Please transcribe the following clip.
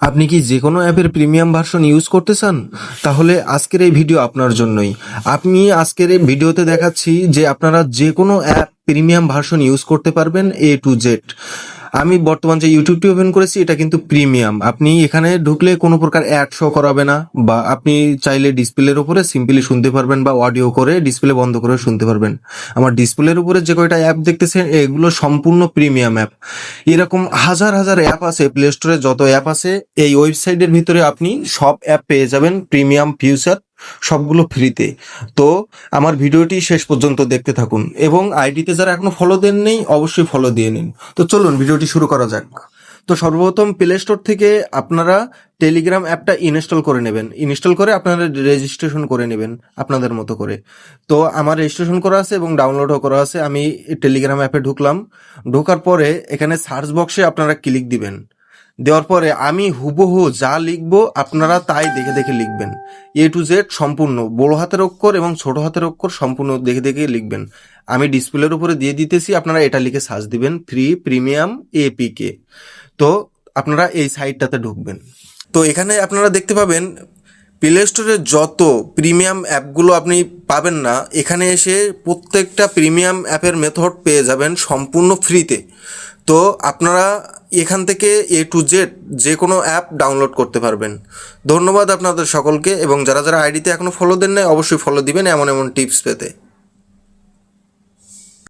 আপনি কি যে কোনো অ্যাপের প্রিমিয়াম ভার্সন ইউজ করতে চান? তাহলে আজকের এই ভিডিও আপনার জন্যই। আমি আজকের এই ভিডিওতে দেখাচ্ছি যে আপনারা যে কোনো অ্যাপ প্রিমিয়াম ভার্সন ইউজ করতে পারবেন A to Z। আমি বর্তমান যে ইউটিউবটি ওপেন করেছি এটা কিন্তু প্রিমিয়াম। আপনি এখানে ঢুকলে কোনো প্রকার অ্যাড শো করাবে না, বা আপনি চাইলে ডিসপ্লের উপরে সিম্পলি শুনতে পারবেন বা অডিও করে ডিসপ্লে বন্ধ করে শুনতে পারবেন। আমার ডিসপ্লের উপরে যে কয়টা অ্যাপ দেখতেছেন এগুলো সম্পূর্ণ প্রিমিয়াম অ্যাপ। এরকম হাজার হাজার অ্যাপ আছে, প্লে স্টোরে যত অ্যাপ আছে এই ওয়েবসাইটের ভিতরে আপনি সব অ্যাপ পেয়ে যাবেন প্রিমিয়াম ফিউচার, সবগুলো ফ্রিতে। তো আমার ভিডিওটি শেষ পর্যন্ত দেখতে থাকুন, এবং আইডিতে যারা এখনো ফলো দেন নেই অবশ্যই ফলো দিয়ে নিন। তো চলুন ভিডিওটি শুরু করা যাক। তো সর্বপ্রথম প্লে স্টোর থেকে আপনারা টেলিগ্রাম অ্যাপটা ইনস্টল করে নেবেন। ইনস্টল করে আপনারা রেজিস্ট্রেশন করে নেবেন আপনাদের মতো করে। তো আমার রেজিস্ট্রেশন করা আছে এবং ডাউনলোডও করা আছে। আমি টেলিগ্রাম অ্যাপে ঢুকলাম। ঢোকার পরে এখানে সার্চ বক্সে আপনারা ক্লিক দিবেন। দেওয়ার পরে আমি হুবহু যা লিখবো আপনারা তাই দেখে দেখে লিখবেন। A to Z সম্পূর্ণ বড় হাতের অক্ষর এবং ছোট হাতের অক্ষর সম্পূর্ণ দেখে দেখে লিখবেন। আমি ডিসপ্লের উপরে দিয়ে দিতেছি, আপনারা এটা লিখে সার্চ দিবেন ফ্রি প্রিমিয়াম APK। তো আপনারা এই সাইটটাতে ঢুকবেন। তো এখানে আপনারা দেখতে পাবেন প্লে স্টোরে যত প্রিমিয়াম অ্যাপগুলো আপনি পাবেন না, এখানে এসে প্রত্যেকটা প্রিমিয়াম অ্যাপের মেথড পেয়ে যাবেন সম্পূর্ণ ফ্রিতে। তো আপনারা এখান থেকে A to Z যে কোনো অ্যাপ ডাউনলোড করতে পারবেন। ধন্যবাদ আপনাদের সকলকে, এবং যারা যারা আইডিতে এখনও ফলো দেন নাই অবশ্যই ফলো দিবেন এমন এমন টিপস পেতে।